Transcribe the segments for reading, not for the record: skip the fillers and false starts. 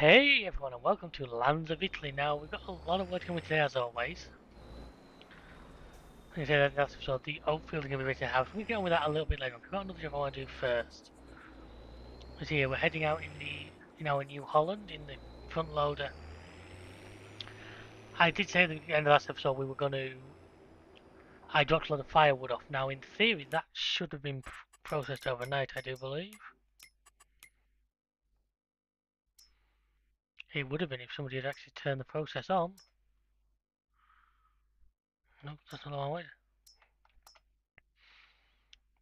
Hey everyone and welcome to Lands of Italy. Now we've got a lot of work coming today as always. Like I said that last episode, the oak field is going to be ready to have. We'll get on with that a little bit later on. I've got another job I want to do first. As here we're heading out in our New Holland in the front loader. I did say at the end of last episode I dropped a lot of firewood off. Now in theory that should have been processed overnight, I do believe. It would have been if somebody had actually turned the process on. Nope, that's not the one way.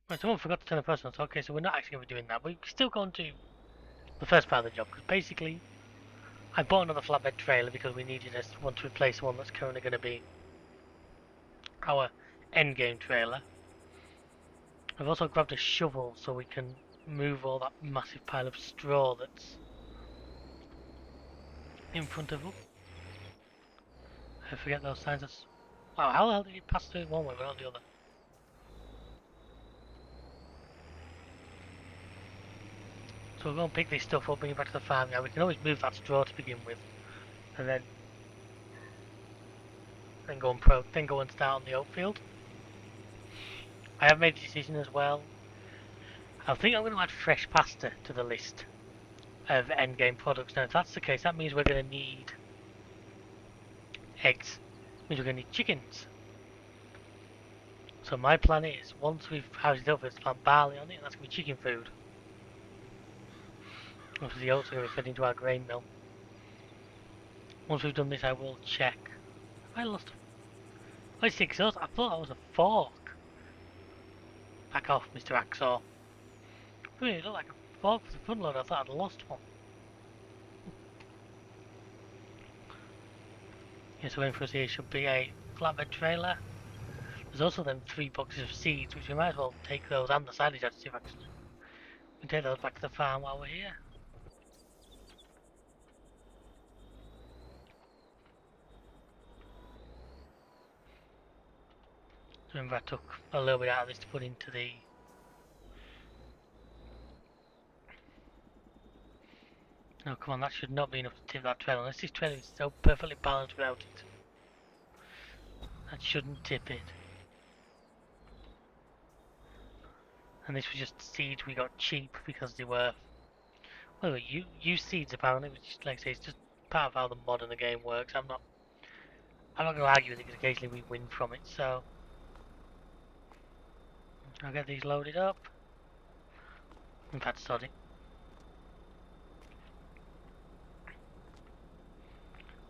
Right, someone forgot to turn the process on, so okay, so we're not actually going to be doing that, but we're still going to the first part of the job, because basically I bought another flatbed trailer because we needed one to replace one that's currently going to be our endgame trailer. I've also grabbed a shovel so we can move all that massive pile of straw that's in front of us. I forget those signs. Wow, how the hell did you pass through one way but not the other? So we're going to pick this stuff up, bring it back to the farm. Now we can always move that straw to begin with, and then go and start on the oat field. I have made a decision as well. I think I'm going to add fresh pasta to the list of endgame products. Now if that's the case, that means we're going to need eggs. It means we're going to need chickens. So my plan is, once we've housed it up, is to plant barley on it, and that's going to be chicken food. Obviously the oats are going to be fed into our grain mill. Once we've done this, I will check. I lost. Oh, it's 6 oats. I thought that was a fork. Back off, Mr. Axor. It looked like a fork for the front load. I thought I'd lost one. Yeah, so waiting for us here should be a flatbed trailer. There's also then 3 boxes of seeds, which we might as well take those and the silage additive actually. We can take those back to the farm while we're here. Remember I took a little bit out of this to put into the... No, come on, that should not be enough to tip that trailer, unless this trailer is so perfectly balanced without it. That shouldn't tip it. And this was just seeds we got cheap because they were... Well, used seeds apparently, which, like I say, it's just part of how the mod in the game works. I'm not going to argue with it because occasionally we win from it, so... I'll get these loaded up. In fact, sod it.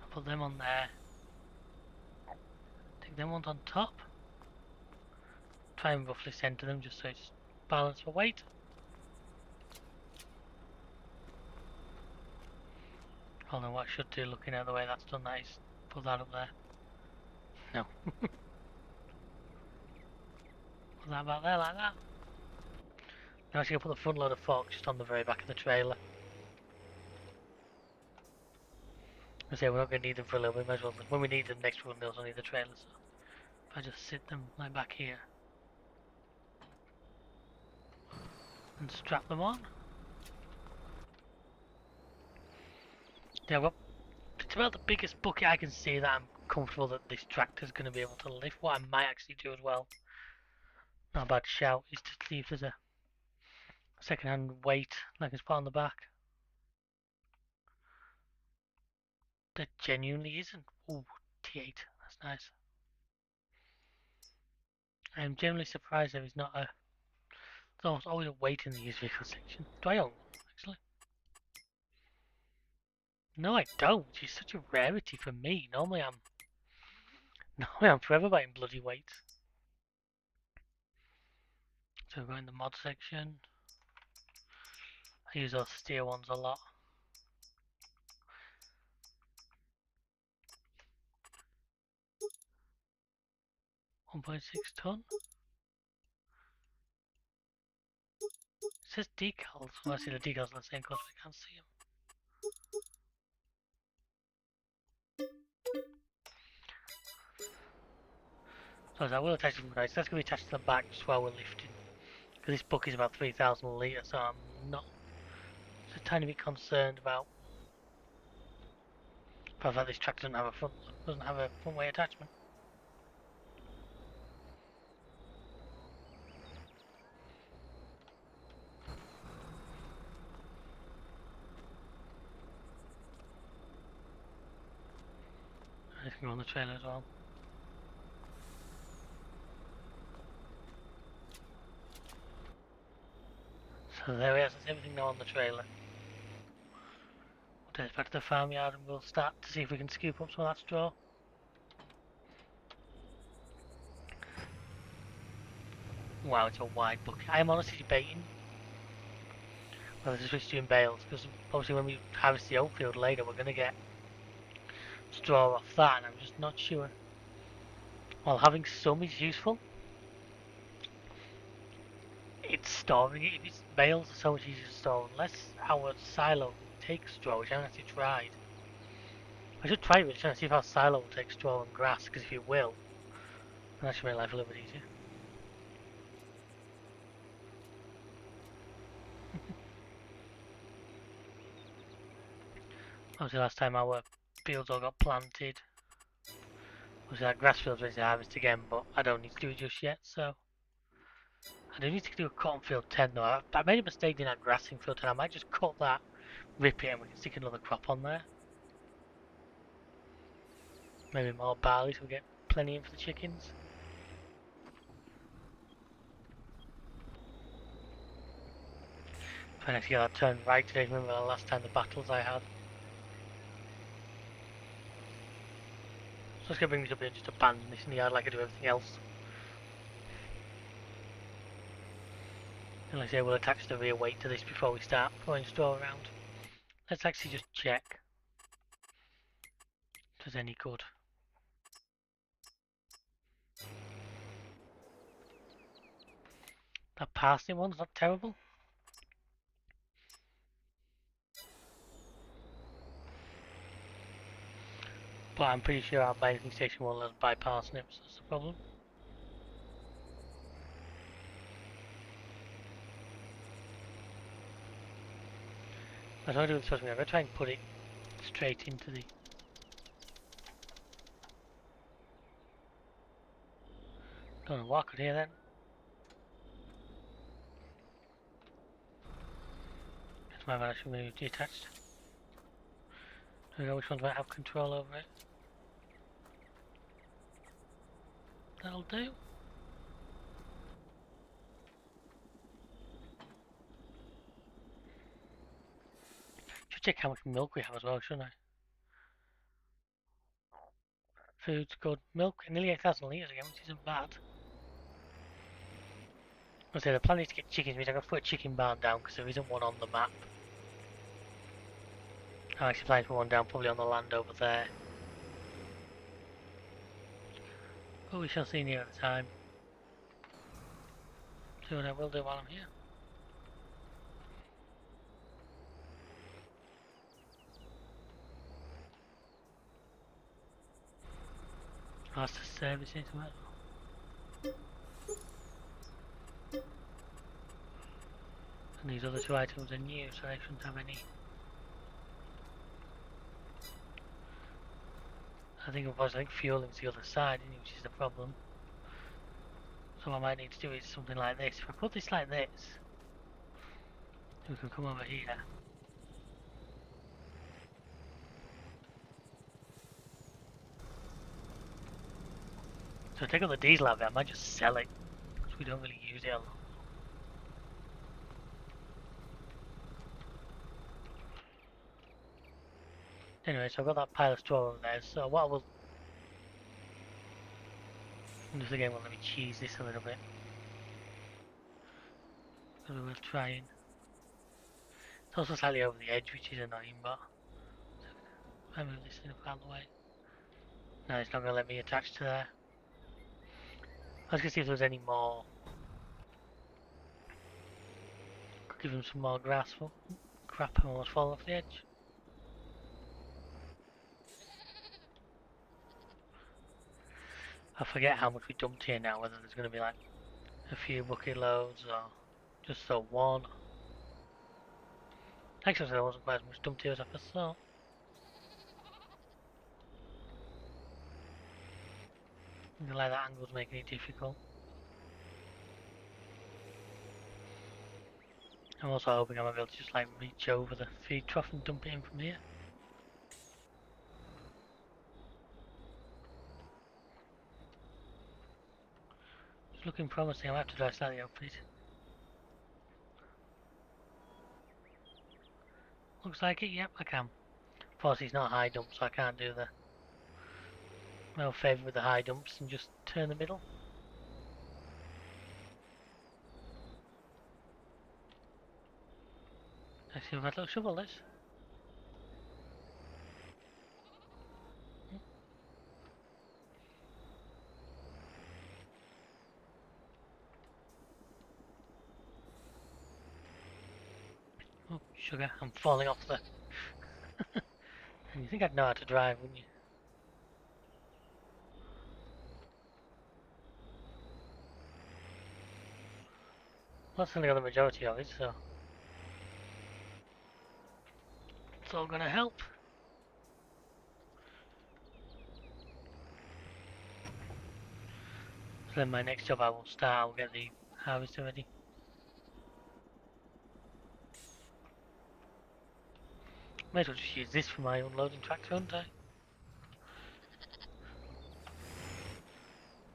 I'll put them on there. Take them ones on top. Try and roughly centre them just so it's balanced for weight. Hold on, what I should do looking at the way that's done that is put that up there. No. Put that about there like that. Now actually I'll put the front load of forks just on the very back of the trailer. I say we're not going to need them for a little bit, we might as well, when we need them next run they'll need the trailer, so if I just sit them like back here and strap them on. Yeah, well, it's about the biggest bucket I can see that I'm comfortable that this tractor's going to be able to lift. What I might actually do as well, not a bad shout, is to see if there's a second-hand weight like it's put on the back. There genuinely isn't. Ooh, T8, that's nice. I'm generally surprised there is not a... There's always a weight in the used vehicle section. Do I own one, actually? No, I don't, which is such a rarity for me. Normally I'm forever buying bloody weights. So we're going in the mod section. I use those steer ones a lot. $1.6 ton. It says decals. Well, I see the decals on the same course, but I can't see them. So I will attach them guys. That's going to be attached to the back just while we're lifting. Because this book is about 3,000 litres, so I'm not just a tiny bit concerned about Apart from that, this tractor doesn't have a front way attachment. I can go on the trailer as well. So there we are, that's everything now on the trailer. We'll take it back to the farmyard and we'll start to see if we can scoop up some of that straw. Wow, it's a wide bucket. I am honestly debating whether to switch to doing bales, because obviously when we harvest the oat field later, we're going to get straw off that, and I'm just not sure. While having some is useful, it's storing it. If it's bales are so much easier to store, unless our silo takes straw, which I haven't actually tried. I should try it, trying to see if our silo will take straw and grass, because if it will, that should make life a little bit easier. Obviously last time our fields all got planted. Obviously that grass field's ready to harvest again, but I don't need to do it just yet, so. I do need to do a cotton field 10 though. I made a mistake in that grassing field 10. I might just cut that, rip it, and we can stick another crop on there. Maybe more barley so we get plenty in for the chickens. Trying to get that turned right today. Remember the last time the battles I had. So it's going to bring me up here and just abandon this in the yard like I do everything else. And like I say, we'll attach the rear weight to this before we start throwing straw around. Let's actually just check if there's any good. That parsnip one's not terrible. But I'm pretty sure our binding station won't let us buy parsnips, that's the problem. I don't do this first. I'm going to try and put it straight into the... Don't know what I could hear then. That's my bad, I should move detached. Do we know which ones might have control over it? That'll do. Should check how much milk we have as well, shouldn't I? Food's good. Milk, nearly 8,000 litres again, which isn't bad. I say the plan is to get chickens, means I've got to put a chicken barn down because there isn't one on the map. I'm actually planning to put one down probably on the land over there. But we shall see near the time. See what I will do while I'm here. That's the service into it. And these other two items are new, so they shouldn't have any. I think fueling's the other side, which is the problem. So what I might need to do is something like this. If I put this like this, we can come over here. So take all the diesel out of it, I might just sell it, because we don't really use it a lot. Anyway, so I've got that pile of straw over there, so what I will... Just again, let me cheese this a little bit. Because we will try and... It's also slightly over the edge, which is annoying, but... I move this thing out of the way. No, it's not going to let me attach to there. I was going to see if there was any more. Could give him some more grass, but crap, I almost fall off the edge. I forget how much we dumped here now, whether there's going to be like a few bucket loads or just so one. Actually, there wasn't quite as much dumped here as I first thought. I like that angle's making it difficult. I'm also hoping I might be able to just like reach over the feed trough and dump it in from here. It's looking promising. I might have to drive slightly up it. Looks like it, yep, I can. Of course, it's not high dump, so I can't do the no favour with the high dumps and just turn the middle. Let's see if I can shovel this. Oh, sugar, I'm falling off the... And you think I'd know how to drive, wouldn't you? Well, that's only got the majority of it, so... It's all gonna help. So then my next job I will start, I'll get the harvester ready. May as well just use this for my unloading tractor, won't I?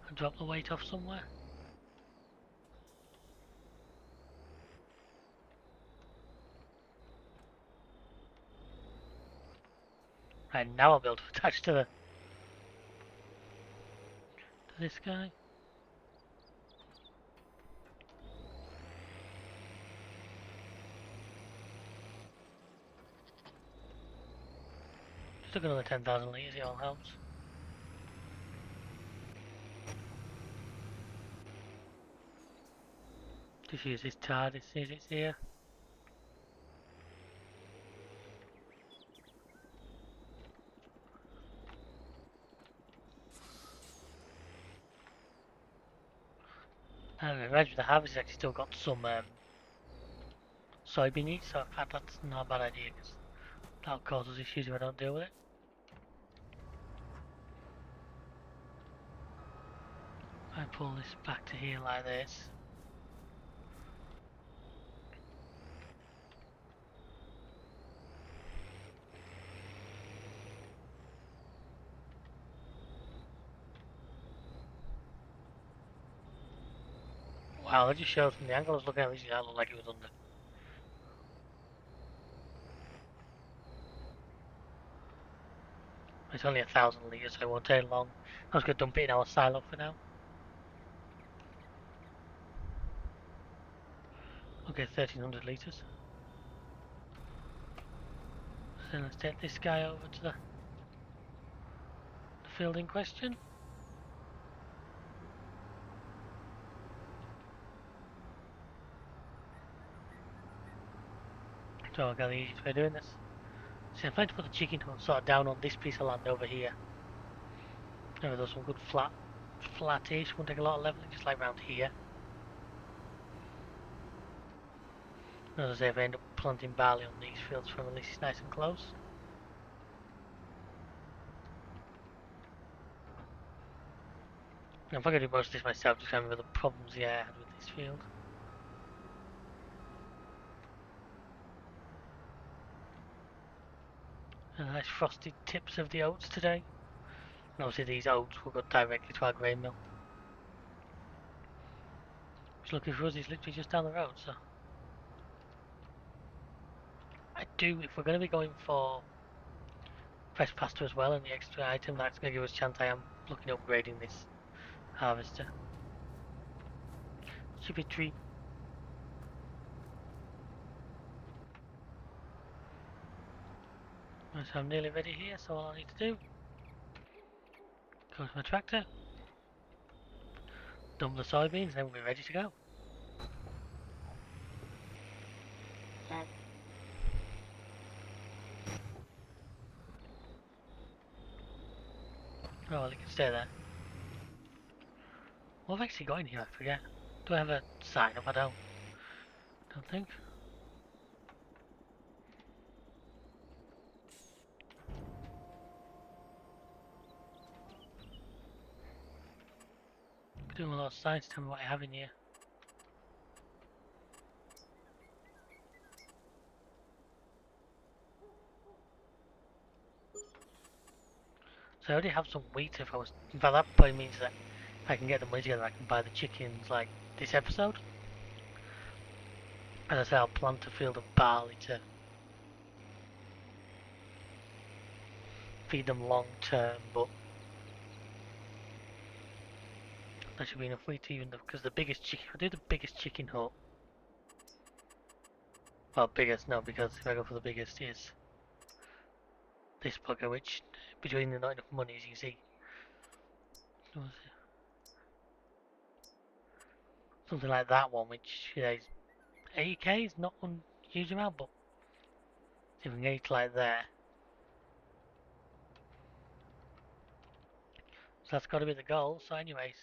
And drop the weight off somewhere. Right, now I'll be able to attach to this guy. Just took another 10,000 litres, it all helps. Just use this TARDIS, see it's here. And imagine the harvest has actually still got some soybean eat, so in fact that's not a bad idea because that'll cause us issues if I don't deal with it. I pull this back to here like this. Wow, that just shows from the angle I was looking at it, that looked like it was under. It's only 1,000 litres, so it won't take long. I was going to dump it in our silo for now. Okay, 1,300 litres. So let's take this guy over to the field in question. So I've got the easiest way of doing this. See, I'm trying to put the chicken sort of down on this piece of land over here. There was some good flat-ish, won't take a lot of leveling, just like around here. As I say, if I end up planting barley on these fields from at least it's nice and close. Now, if I could do most of this myself, just remember the problems I had with this field. And nice frosted tips of the oats today. And obviously these oats will go directly to our grain mill. Which lucky for us is literally just down the road, so. I do, if we're going to be going for fresh pasta as well and the extra item, that's going to give us a chance. I am looking at upgrading this harvester. Should be a treat. Right, so I'm nearly ready here, so all I need to do, go to my tractor, dump the soybeans, and then we'll be ready to go. Oh, well, it can stay there. What have I actually got in here? I forget. Do I have a sign up? I don't think. Doing a lot of science, tell me what I have in here. So I already have some wheat if I was... In fact, that probably means that if I can get the money together, I can buy the chickens like this episode. As I say, I'll plant a field of barley to feed them long term, but that should be enough wheat even because the biggest chicken... I'll do the biggest chicken hut. Well, biggest, no, because if I go for the biggest is this bugger, which between the not enough money, as you can see. Something like that one, which is 80k, is not a huge amount, but if we can get it like there. So that's got to be the goal, so anyways.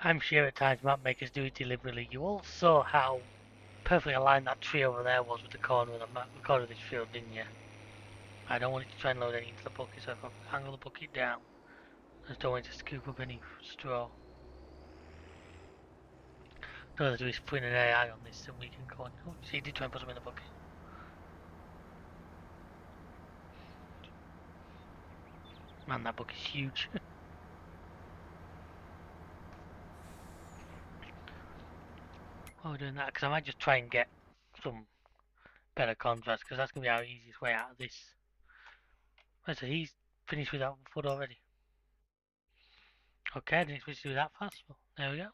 I'm sure at times map makers do it deliberately. You all saw how perfectly aligned that tree over there was with the corner of the map, the corner of this field, didn't you? I don't want it to try and load any into the bucket, so if I angle the bucket down, I just don't want it to scoop up any straw. All I have to do is put in an AI on this and we can go on. Oh, see, he did try and put them in the bucket. Man, that bucket's huge. While we're doing that, because I might just try and get some better contrast, because that's going to be our easiest way out of this. Right, so he's finished with that foot already. Okay, I didn't expect to do that fast. Well, there we go.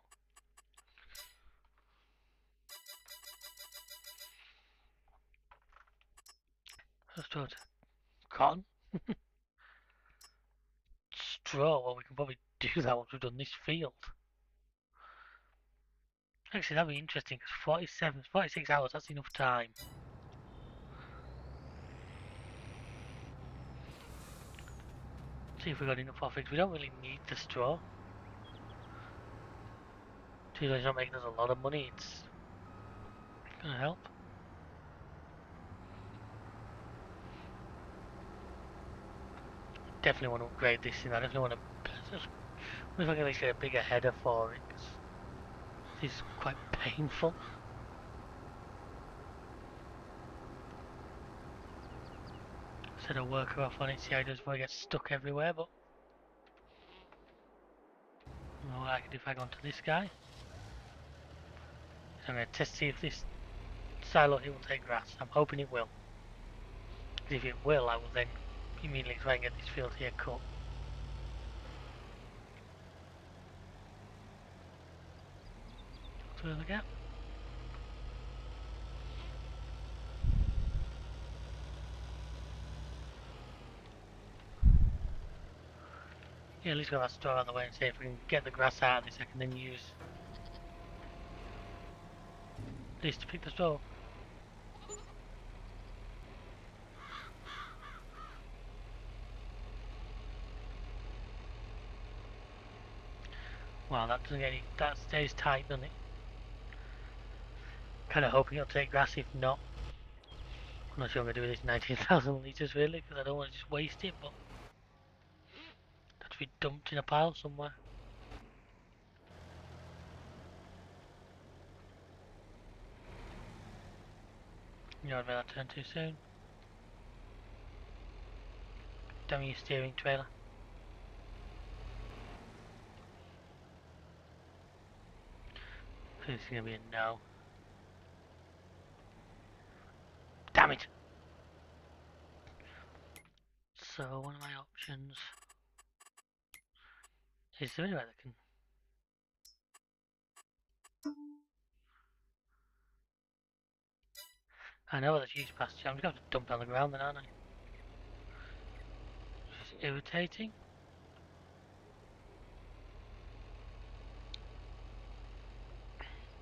Let's do it. Cotton? Straw, well we can probably do that once we've done this field. Actually that'd be interesting because 46 hours, that's enough time. See if we got enough off it. We don't really need the straw. It's not making us a lot of money, it's gonna help. Definitely want to upgrade this thing. I definitely want to. What if I can at least get a bigger header for it? Cause this is quite painful. Set a worker off on it, see how it does before it gets stuck everywhere. But what I can do if I go onto this guy. So I'm going to test to see if this silo here will take grass. I'm hoping it will. If it will, I will then immediately try and get this field here cut. Through the gap. Yeah, at least got that straw out of the way and see if we can get the grass out of this. I can then use this to pick the straw. doesn't get any, that stays tight, doesn't it? Kind of hoping it'll take grass, if not. I'm not sure I'm going to do with this 19,000 litres really, because I don't want to just waste it, but it has to be dumped in a pile somewhere. You know, I'd rather turn too soon. Damn you, steering trailer. I think it's going to be a no. Damn it! So, one of my options is there anywhere that can... I know there's huge pasture, I'm just going to have to dump it on the ground then, aren't I? Which is irritating.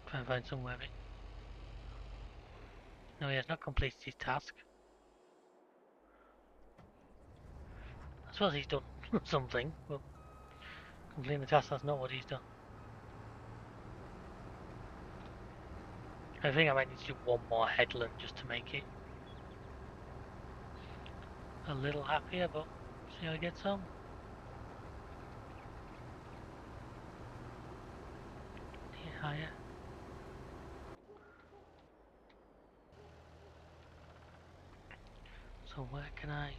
Try and find somewhere a bit. No, he has not completed his task. I suppose he's done something, but completing the task, that's not what he's done. I think I might need to do one more headland just to make it a little happier, but see how it gets on. Get higher. So where can I...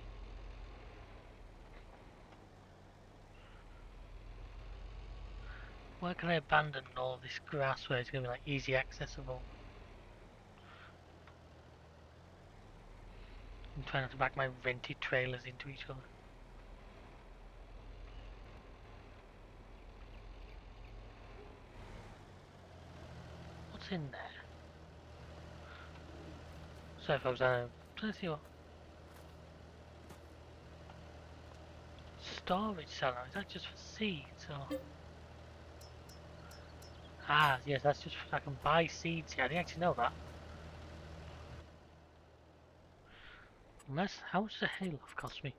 Where can I abandon all this grass where it's going to be like easy accessible? I'm trying not to back my rented trailers into each other. What's in there? So folks, let's see what... Storage cellar, is that just for seeds or... Ah, yes, that's just I can buy seeds here. I didn't actually know that. Unless, how much does a hayloft cost me?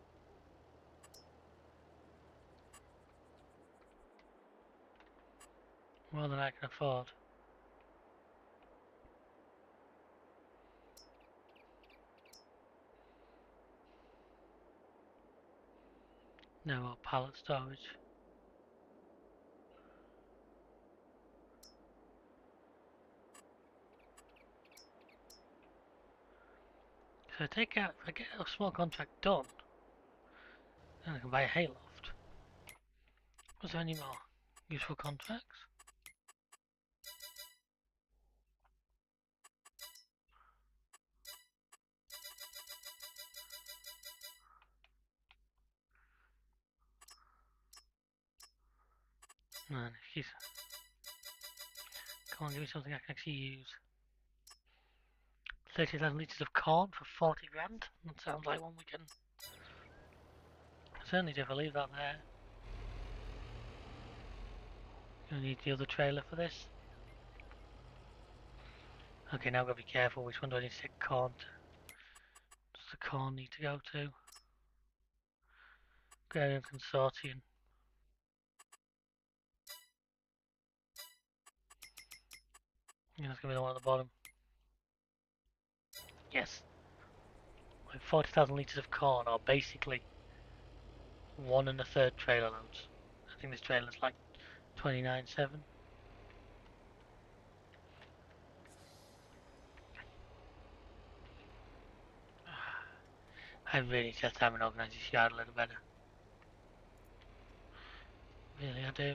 More than I can afford. No more pallet storage. So if I get a small contract done, then I can buy a hayloft. Was there any more useful contracts? Man, she's... Come on, give me something I can actually use. 30,000 litres of corn for 40 grand? That sounds like one we can... Certainly do if I leave that there. Gonna need the other trailer for this. Okay, now I've got to be careful. Which one do I need to take corn to? Does the corn need to go to? Agrarian Consortium. Yeah, that's gonna be the one at the bottom. Yes. Like 40,000 litres of corn are basically 1 1/3 trailer loads. I think this trailer's like 29.7. I really just haven't organised this yard a little better. Really, I do.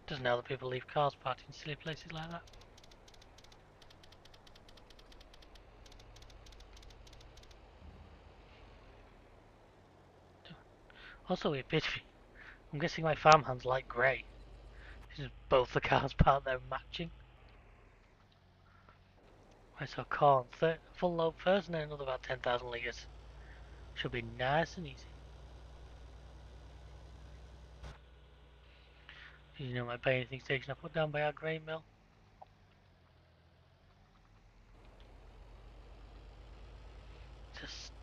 Doesn't know that people leave cars parked in silly places like that. Also, we're bitchy. I'm guessing my farmhands like grey. This is both the cars parked there matching. Right, so corn, full load first and then another about 10,000 litres. Should be nice and easy. You know my bathing station I put down by our grain mill.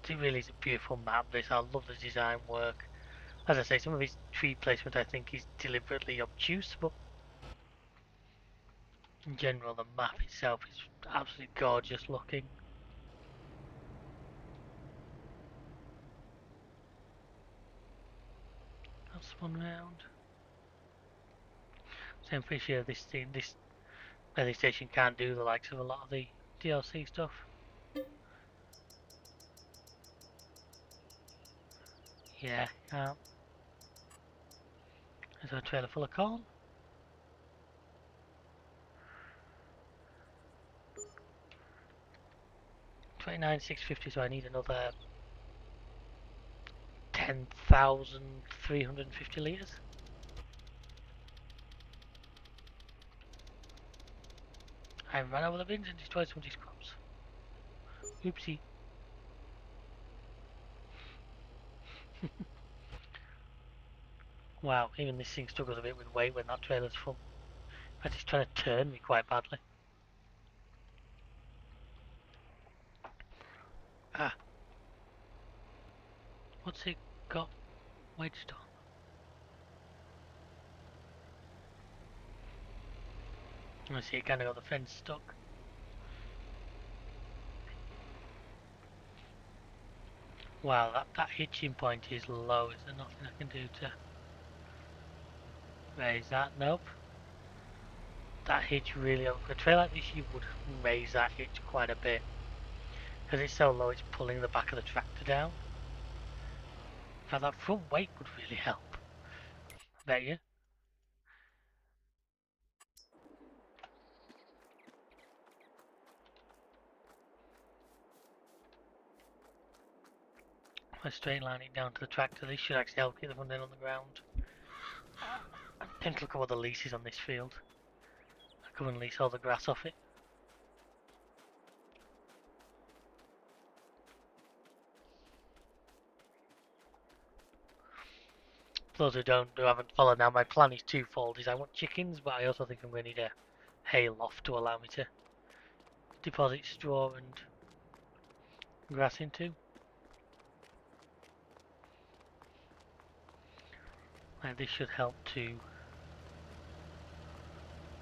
It really is a beautiful map this. I love the design work. As I say, some of his tree placement I think is deliberately obtuse, but in general the map itself is absolutely gorgeous looking. That's one round. So I'm pretty sure this weather station can't do the likes of a lot of the DLC stuff. Yeah, can't. There's a trailer full of corn. 29,650, so I need another 10,350 litres. I ran over the bins and destroyed some of these crops. Oopsie. Wow, even this thing struggles a bit with weight when that trailer's full. In fact, it's trying to turn me quite badly. Ah, what's it got wedged on? I see it kind of got the fence stuck. Wow, that hitching point is low. Is there nothing I can do to raise that? Nope. That hitch really, for a trail like this you would raise that hitch quite a bit. Because it's so low it's pulling the back of the tractor down. In fact, that front weight would really help. I bet you. If I straight line it down to the tractor, this should actually help get the front end on the ground. I tend to look at what the lease is on this field. I come and lease all the grass off it. For those who haven't followed now, my plan is twofold. Is I want chickens, but I also think I'm going to need a hay loft to allow me to deposit straw and grass into. And this should help to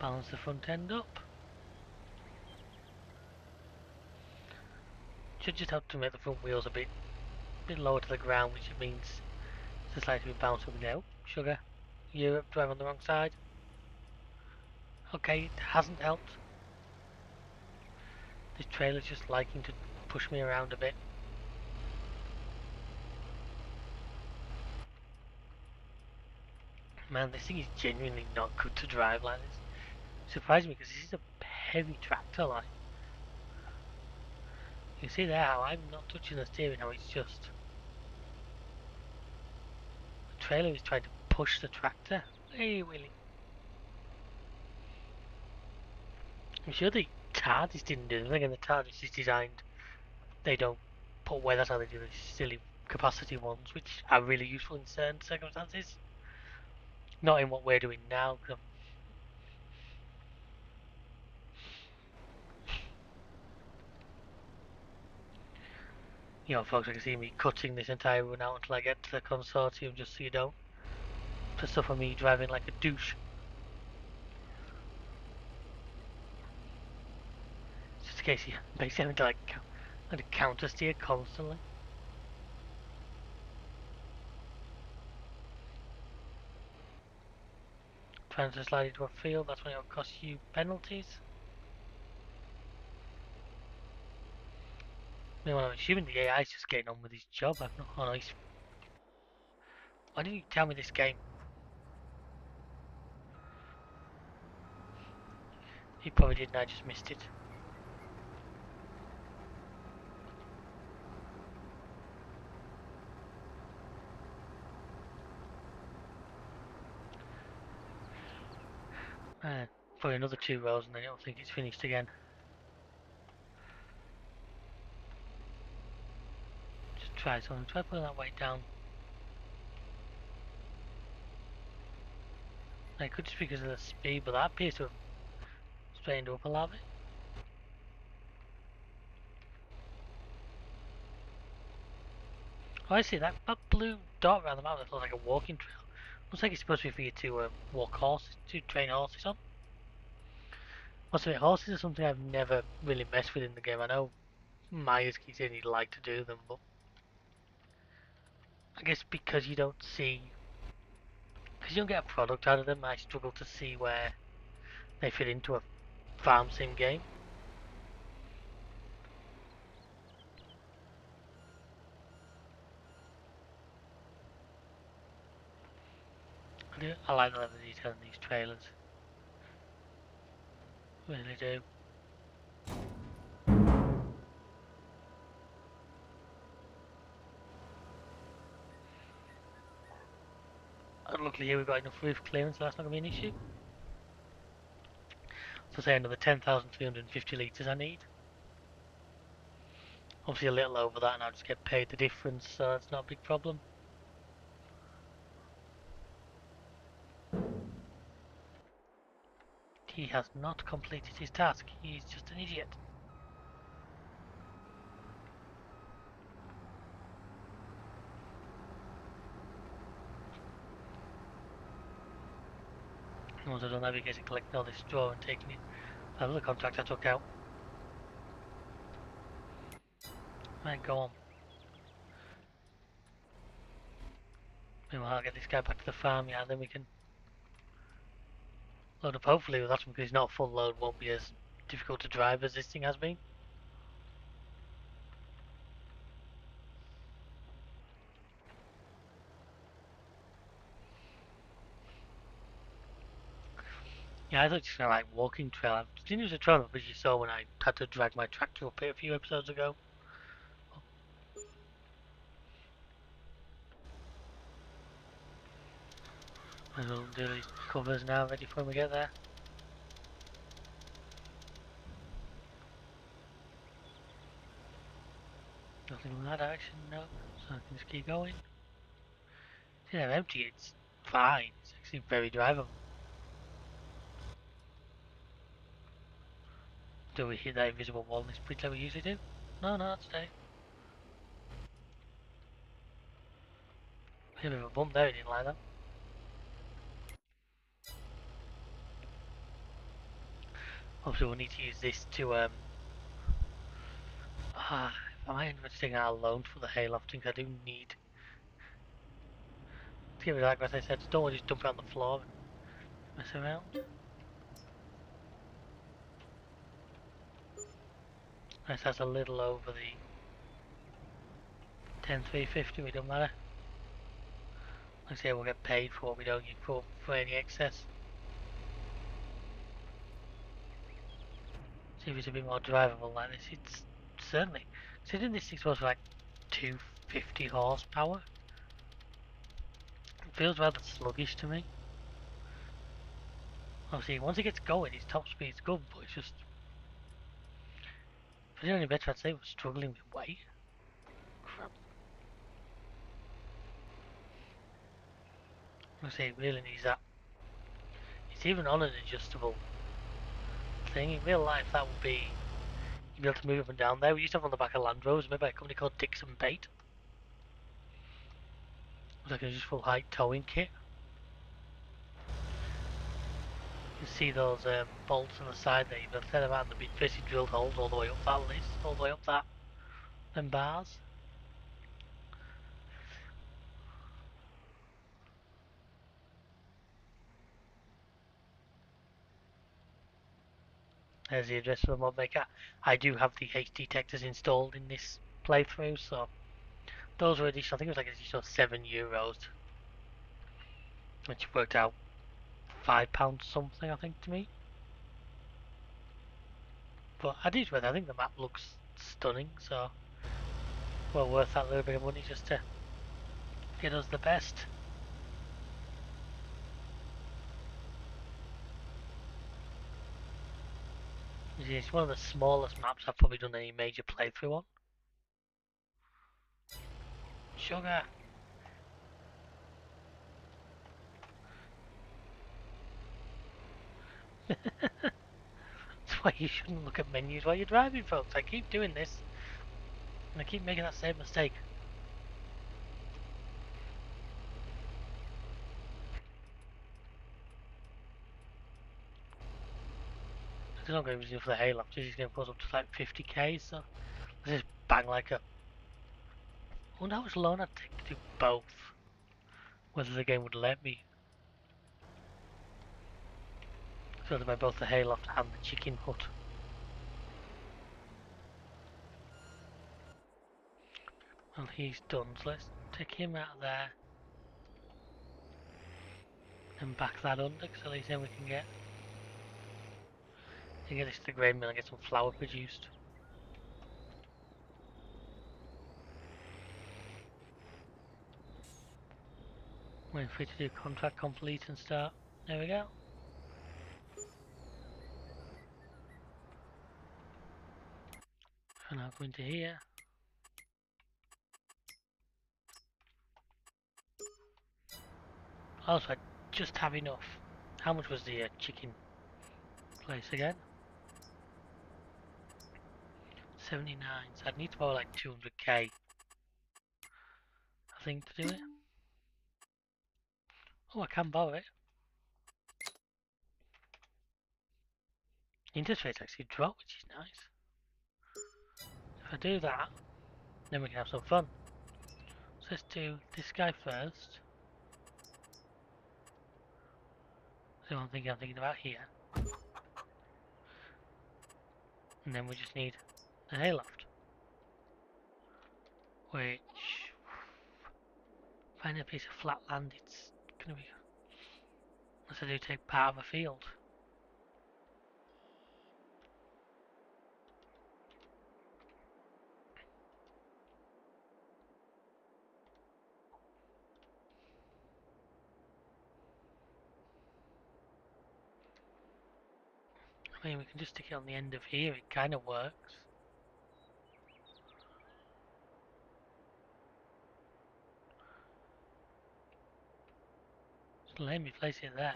balance the front end up. Should just help to make the front wheels a bit lower to the ground, which means it's likely to bounce up and down. Sugar, Europe, drive on the wrong side. Okay, it hasn't helped. This trailer's just liking to push me around a bit. Man, this thing is genuinely not good to drive like this. It surprised me because this is a heavy tractor, like. You can see there how I'm not touching the steering, how it's just... The trailer is trying to push the tractor. Hey, Willie. I'm sure the TARDIS didn't do anything, and the TARDIS is designed... They don't put weather, that's how they do these silly capacity ones, which are really useful in certain circumstances. Not in what we're doing now, cause you know, folks, I can see me cutting this entire run out until I get to the consortium, just so you don't to suffer me driving like a douche. Just in case you basically having to like counter steer constantly. Trying to slide into a field, that's when it'll cost you penalties. Meanwhile, I'm assuming the AI is just getting on with his job. I've not. Oh no, he's. Why didn't you tell me this game? He probably didn't, I just missed it. Probably another 2 rows and then it'll think it's finished again. Just try something. Try putting that weight down. It could just be because of the speed, but that appears to have straightened up a lot of it. Oh, I see that blue dot around the map that looks like a walking trail. Looks like it's supposed to be for you to walk horses, to train horses on. Must admit, horses are something I've never really messed with in the game. I know Myers keeps saying he'd like to do them, but I guess because you don't get a product out of them, I struggle to see where they fit into a farm sim game. I like the level of detail in these trailers. Really do. And luckily here we've got enough roof clearance, so that's not going to be an issue. So say another 10,350 litres I need. Obviously a little over that and I'll just get paid the difference, so that's not a big problem. He has not completed his task, he's just an idiot. Once I've done that, we get to collect all this straw and taking it. That was the contract I took out. Right, go on. Meanwhile, I'll get this guy back to the farm, yeah, then we can load up. Hopefully with that one, because he's not a full load, won't be as difficult to drive as this thing has been. Yeah, I thought it was kind of like walking trail. I didn't use a trail as you saw when I had to drag my tractor up it a few episodes ago. And we'll do these covers now, ready for when we get there. Nothing in that direction, no. So I can just keep going. See, they're empty, it's fine. It's actually very drivable. Do we hit that invisible wall in this bridge like we usually do? No, not today. A bit of a bump there, he didn't like that. Obviously we'll need to use this to I might end up taking out a loan for the hay lofting, because I do need to get rid of that, as I said, don't want to just dump it on the floor and mess around. Nice, that's a little over the 10,350, it don't matter. Like I say, we'll get paid for what we don't use for any excess. See if it's a bit more drivable like this. It's certainly, considering this thing's supposed to be like 250 horsepower, it feels rather sluggish to me. Obviously, once it gets going, its top speed's good, but it's just, for the only better, I'd say we're struggling with weight. Crap. I say it really needs that. It's even on an adjustable thing. In real life, that would be, you'd be able to move up and down there. We used to have on the back of Land Rovers made by a company called Dixon Bait. It was like an adjustable height towing kit. You can see those bolts on the side there. You've got to set them out and they've basically drilled holes all the way up that list, all the way up that, them bars. There's the address for the mod maker. I do have the H detectors installed in this playthrough, so those were additional. I think it was like an additional €7, which worked out £5 something, I think, to me. But I do swear, I think the map looks stunning, so well worth that little bit of money just to get us the best. It's one of the smallest maps I've probably done any major playthrough on. Sugar! That's why you shouldn't look at menus while you're driving, folks. I keep doing this, and I keep making that same mistake. It's not going to be used for the hayloft, it's going to put us up to like 50k, so let's just bang like a... I wonder how much loan I'd take to do both. Whether the game would let me. So to buy both the hayloft and the chicken hut. Well, he's done, so let's take him out of there. And back that under, because at least then we can get this to the grain mill and get some flour produced. Waiting for it to do contract complete and start. There we go. And I'll go into here. Also, I just have enough. How much was the chicken place again? 79, so I'd need to borrow like 200k, I think, to do it. Oh, I can borrow it. The interest rate's actually dropped, which is nice. If I do that, then we can have some fun. So let's do this guy first. So I'm thinking about here. And then we just need a hayloft. Which, finding a piece of flat land, it's gonna be, unless I do take part of a field. I mean, we can just stick it on the end of here, it kind of works. So let me place it there.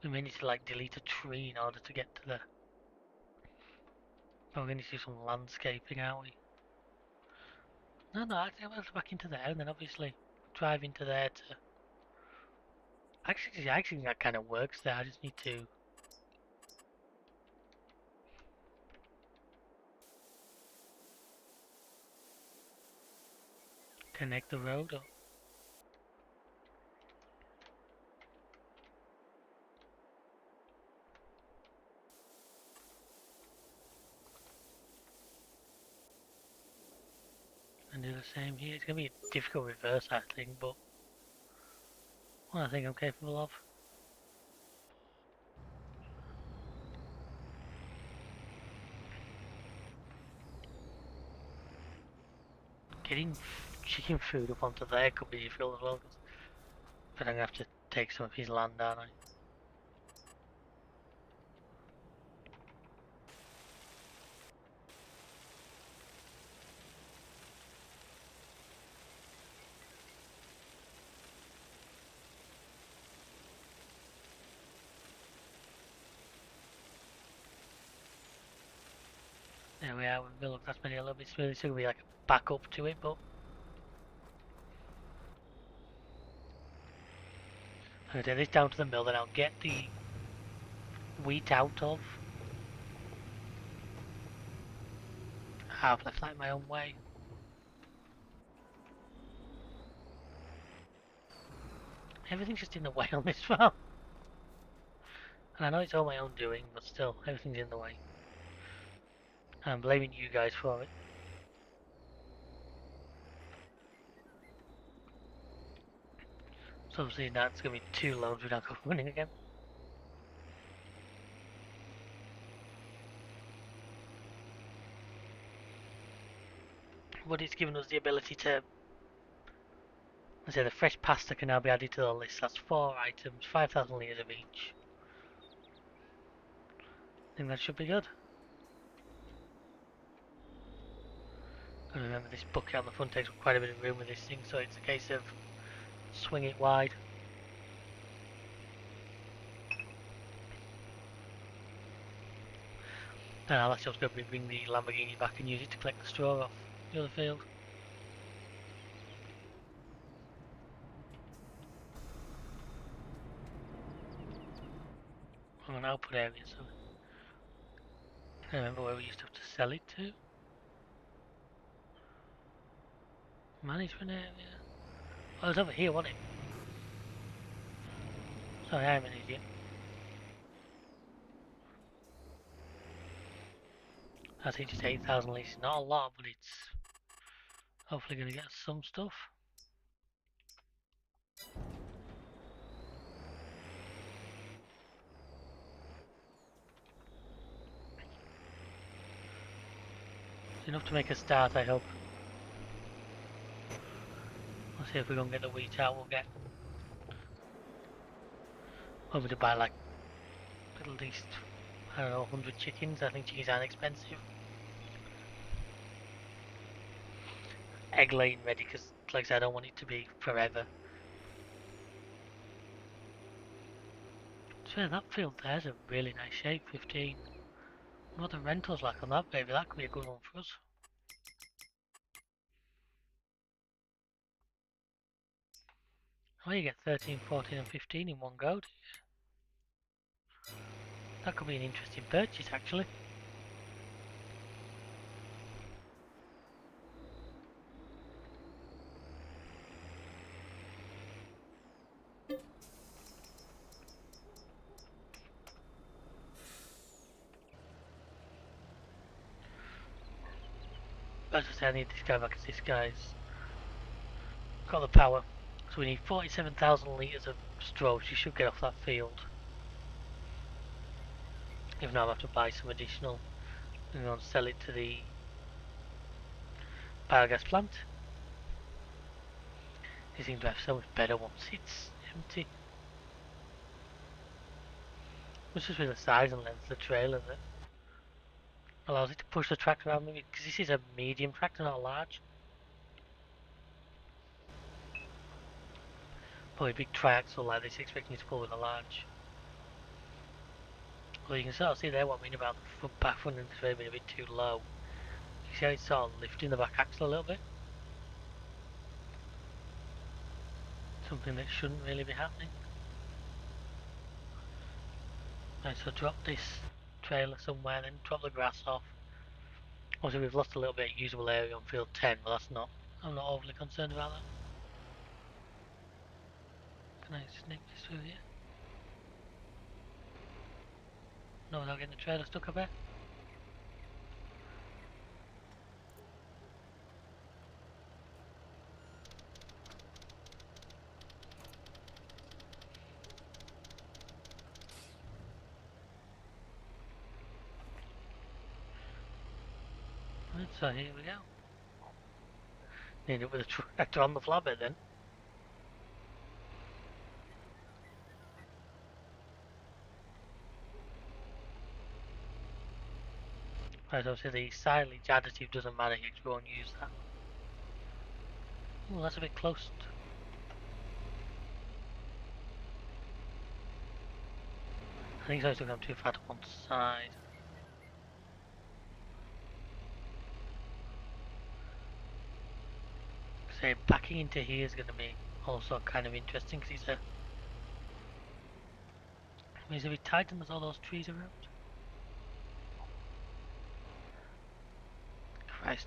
We may need to like delete a tree in order to get to the... Oh, we're going to do some landscaping, aren't we? No, actually I'll go back into there and then obviously drive into there to... Actually that kind of works there, I just need to... connect the road up. And do the same here. It's going to be a difficult reverse, I think, but well, I think I'm capable of. Getting chicken food up onto there could be difficult as well, but I'm going to have to take some of his land, aren't I? There we are, we've looked that's maybe a little bit smooth, it's going to be like a backup to it, but... I'm going to take this down to the mill, then I'll get the wheat out of. I've left that in my own way. Everything's just in the way on this farm. And I know it's all my own doing, but still, everything's in the way. And I'm blaming you guys for it. So obviously that's going to be 2 loans without running again. But it's given us the ability to... Let's say the fresh pasta can now be added to the list. That's 4 items, 5,000 litres of each. I think that should be good. And remember this bucket on the front takes up quite a bit of room with this thing, so it's a case of swing it wide. And I'll actually also bring the Lamborghini back and use it to collect the straw off the other field. on an output area, so I remember where we used to have to sell it to. Management area. Oh, it was over here, wasn't it? Sorry, I'm an idiot. I think just 8,000 leases, not a lot, but it's hopefully going to get some stuff. It's enough to make a start, I hope. Let's see if we're going to get the wheat out, we'll get over to buy like at least, I don't know, 100 chickens. I think chickens aren't expensive. Egg laying ready, because like I said, I don't want it to be forever. So that field there's in really nice shape, 15. What the rentals like on that baby, that could be a good one for us. Oh, you get 13, 14 and 15 in one go. That could be an interesting purchase actually. As I said, I need this guy back because this guy's got the power. So we need 47,000 litres of straw, which you should get off that field. If not, I'll have to buy some additional and then sell it to the biogas plant. They seem to have so much better once it's empty. It's just with the size and length of the trailer that allows it to push the tractor around maybe, because this is a medium tractor, not a large. Probably a big triaxle like this, expecting you to pull with a large. Well, you can sort of see there what I mean about the back front of the trailer being a bit too low. You see how it's sort of lifting the back axle a little bit? Something that shouldn't really be happening. Right, so drop this trailer somewhere, then drop the grass off. Obviously we've lost a little bit of usable area on field 10, but that's not, I'm not overly concerned about that. Can I sneak this through here? No, without getting the trailer stuck a bit. Right, so here we go. Need it with a tractor on the flatbed then. Right, obviously the silage additive doesn't matter here because we won't use that. Oh, that's a bit close. I think it's going too far to one side. So backing into here is going to be also kind of interesting because it's a... I mean, it's a bit tight and there's all those trees around. Christ,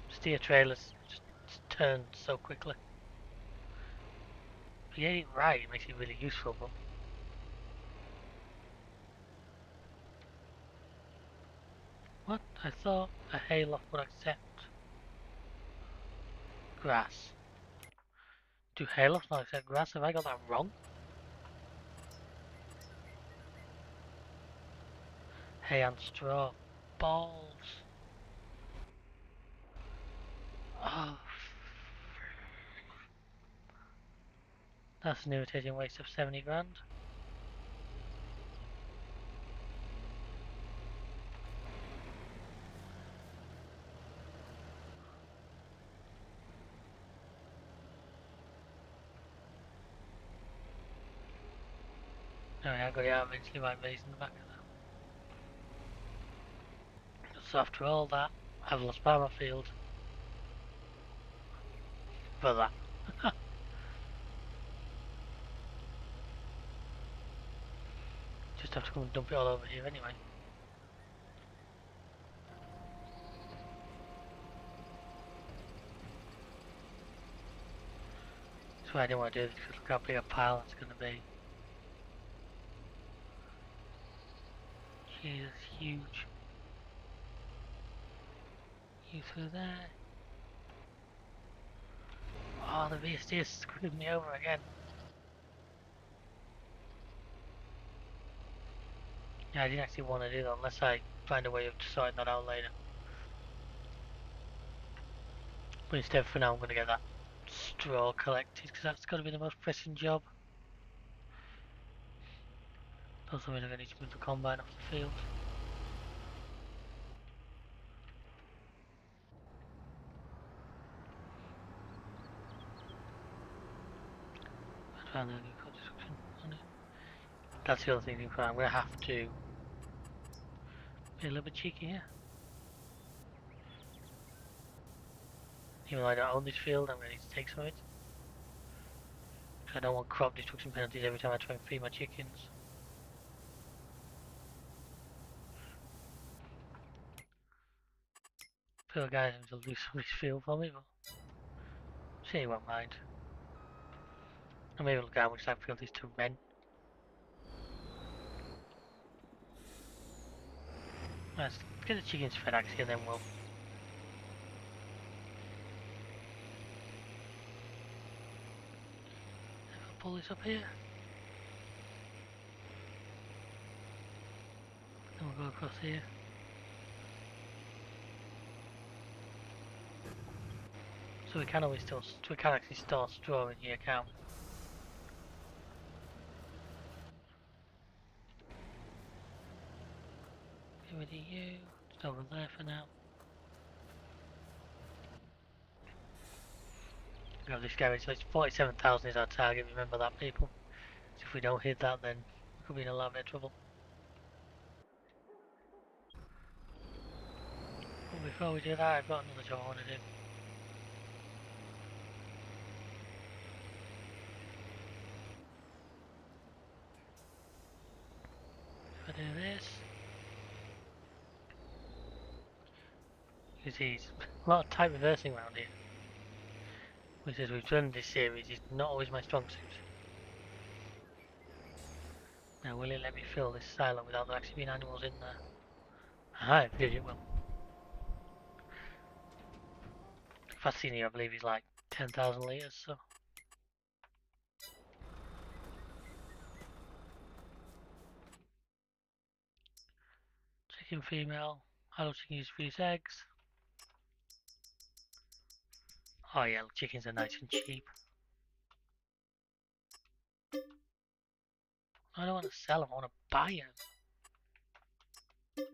steer trailers just turn so quickly. If you get it right, it makes it really useful, but... What? I thought a hayloft would accept grass. Do haylofts not accept grass? Have I got that wrong? Hay and straw. Balls. Oh, that's an irritating waste of 70 grand. Anyway, I got it out eventually by raising the back of that. So after all that, I've lost part of my field for that. Just have to come and dump it all over here anyway. That's why I didn't want to do this, because look how big a pile it's going to be. Jesus, huge. You through there. Oh, the VSD has screwed me over again. Yeah, I didn't actually want to do that unless I find a way of sorting that out later. But instead, for now, I'm going to get that straw collected because that's got to be the most pressing job. Also means I'm going to need to move the combine off the field. I found the new code description on it. That's the other thing I'm going to have to be a little bit cheeky here. Even though I don't own this field, I'm going to need to take some of it. Because I don't want crop destruction penalties every time I try and feed my chickens. I feel like guys have to lose some of this field for me, but she won't mind. And maybe look at how much that field is to rent. Let's get the chickens fed actually, and then we'll pull this up here. And we'll go across here. So we can always still, we can actually store straw in here, can't we? Get rid of you, it's over there for now. Grab this garage, so it's 47,000 is our target, remember that people. So if we don't hit that then we could be in a lot of trouble. But before we do that, I've got another job I want to do. If I do this, you can see it's a lot of tight reversing around here. Which as we've done this series is not always my strong suit. Now will it let me fill this silo without there actually being animals in there? Aha, it did, it will. Capacity here I believe is like 10,000 litres, so. Chicken female, adult chicken use for these eggs. Oh yeah, chickens are nice and cheap. I don't want to sell them, I want to buy them.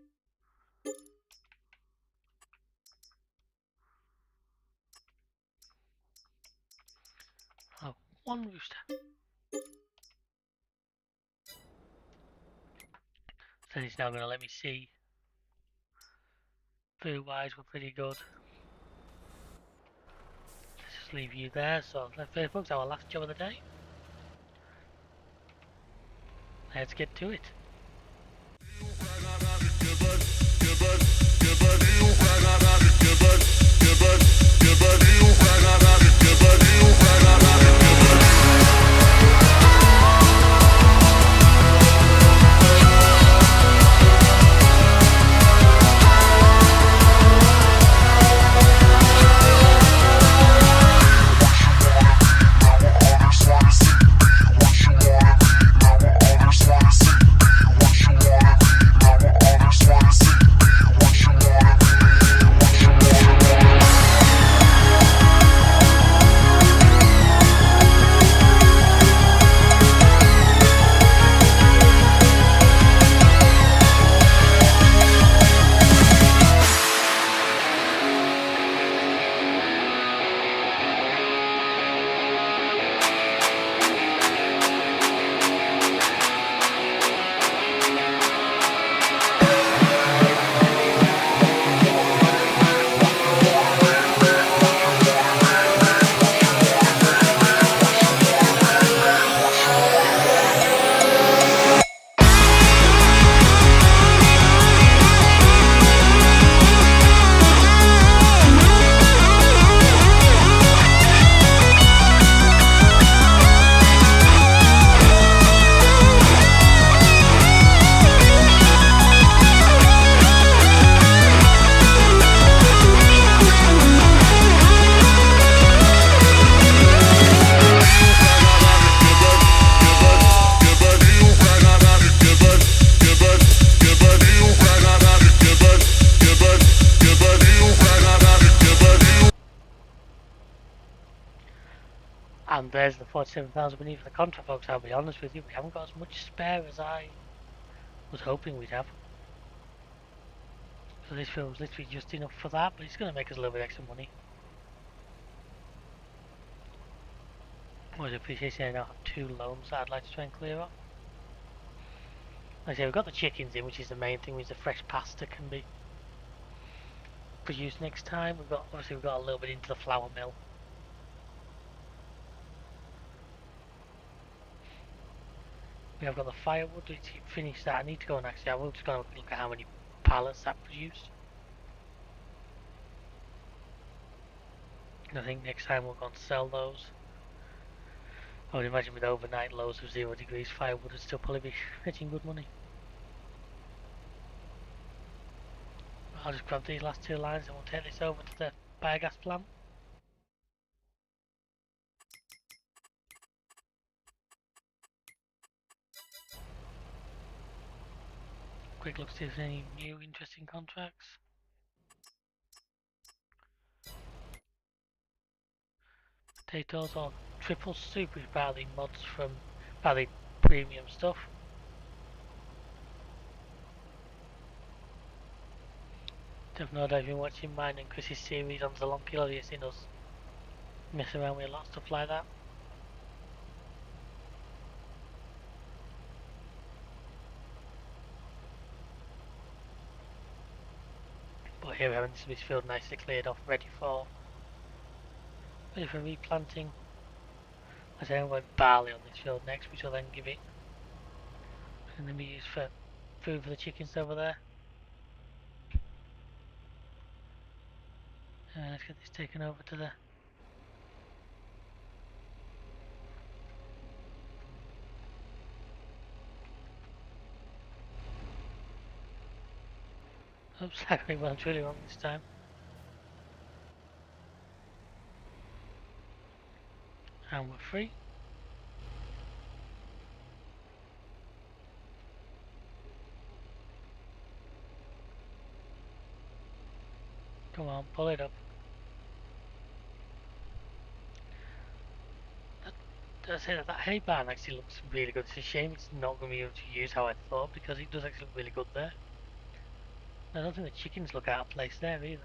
Oh, one rooster. So it's now going to let me see. Food wise, we're pretty good. Let's just leave you there. So, folks, our last job of the day. Let's get to it. there's the 47,000 we need for the contract, folks. I'll be honest with you, we haven't got as much spare as I was hoping we'd have. So this film's literally just enough for that, but it's going to make us a little bit extra money. I would appreciate I now have 2 loans that I'd like to try and clear up. Like I say, we've got the chickens in, which is the main thing, which the fresh pasta can be produced next time. Obviously we've got a little bit into the flour mill. We have got the firewood to finish that. I need to go and actually, I will just go and look at how many pallets that produced. And I think next time we'll go and sell those. I would imagine with overnight lows of 0 degrees, firewood would still probably be fetching good money. I'll just grab these last 2 lines and we'll take this over to the biogas plant. Quick look to see if there's any new interesting contracts. Potatoes or triple soup is partly mods from partly premium stuff. I've no doubt you've been watching mine and Chris's series on the long kill, you've seen us mess around with a lot of stuff like that. But here we're having this field nicely cleared off, ready for replanting. I say I'm going barley on this field next, which will then give it and then be used for food for the chickens over there. Let's get this taken over to the oops, I went really wrong this time. And we're free. Come on, pull it up. I say that hay barn actually looks really good. It's a shame it's not going to be able to use how I thought, because it does actually look really good there. I don't think the chickens look out of place there either.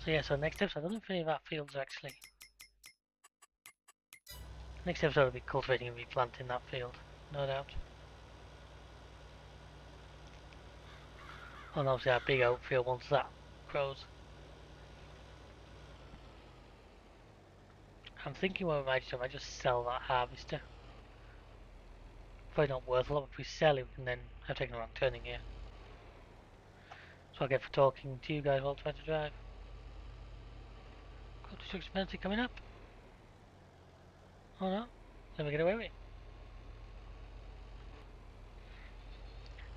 So yeah, so next episode, I don't know if any of our fields are actually... Next episode will be cultivating and replanting that field, no doubt. And obviously our big oak field once that grows. I'm thinking what we might do, I might just sell that harvester. Probably not worth a lot, but if we sell it we can then... I've taken a wrong turning here. So I get for talking to you guys while trying to drive. Got destruction penalty coming up. Oh no, let me get away with it.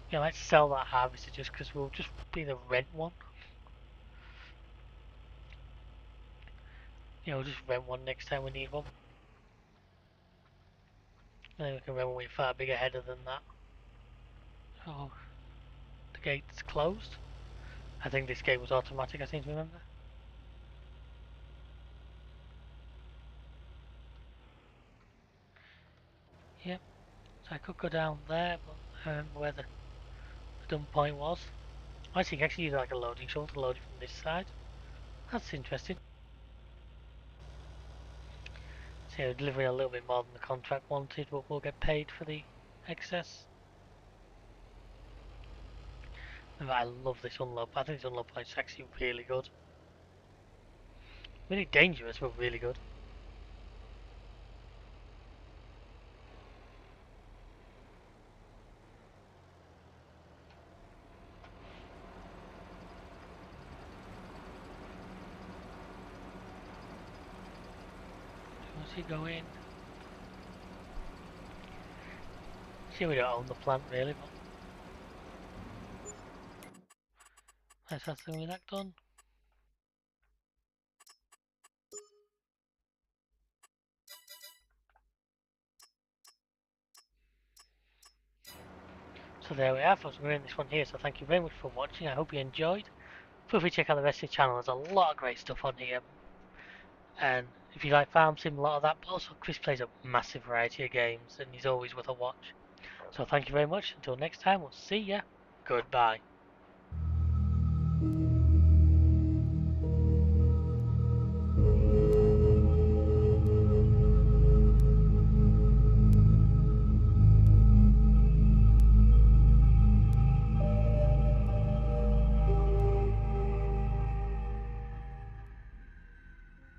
Yeah, I might sell that harvester just because we'll just be the rent one. Yeah, we'll just rent one next time we need one. And then we can rent one with far bigger header than that. Oh, the gate's closed. I think this gate was automatic, I seem to remember. Yep, so I could go down there, but I remember where the dump point was. I think actually use like a loading shovel to load it from this side. That's interesting. So we're delivering a little bit more than the contract wanted, but we'll get paid for the excess. And I love this unload. I think this unload point is actually really good. Really dangerous, but really good. Once you go in, see we don't own the plant really, but let's have something like that done. So there we are, folks. We're in this one here. So thank you very much for watching. I hope you enjoyed. Feel free to check out the rest of the channel. There's a lot of great stuff on here. And if you like Farm Sim, a lot of that, but also Chris plays a massive variety of games, and he's always worth a watch. So thank you very much. Until next time, we'll see ya. Goodbye.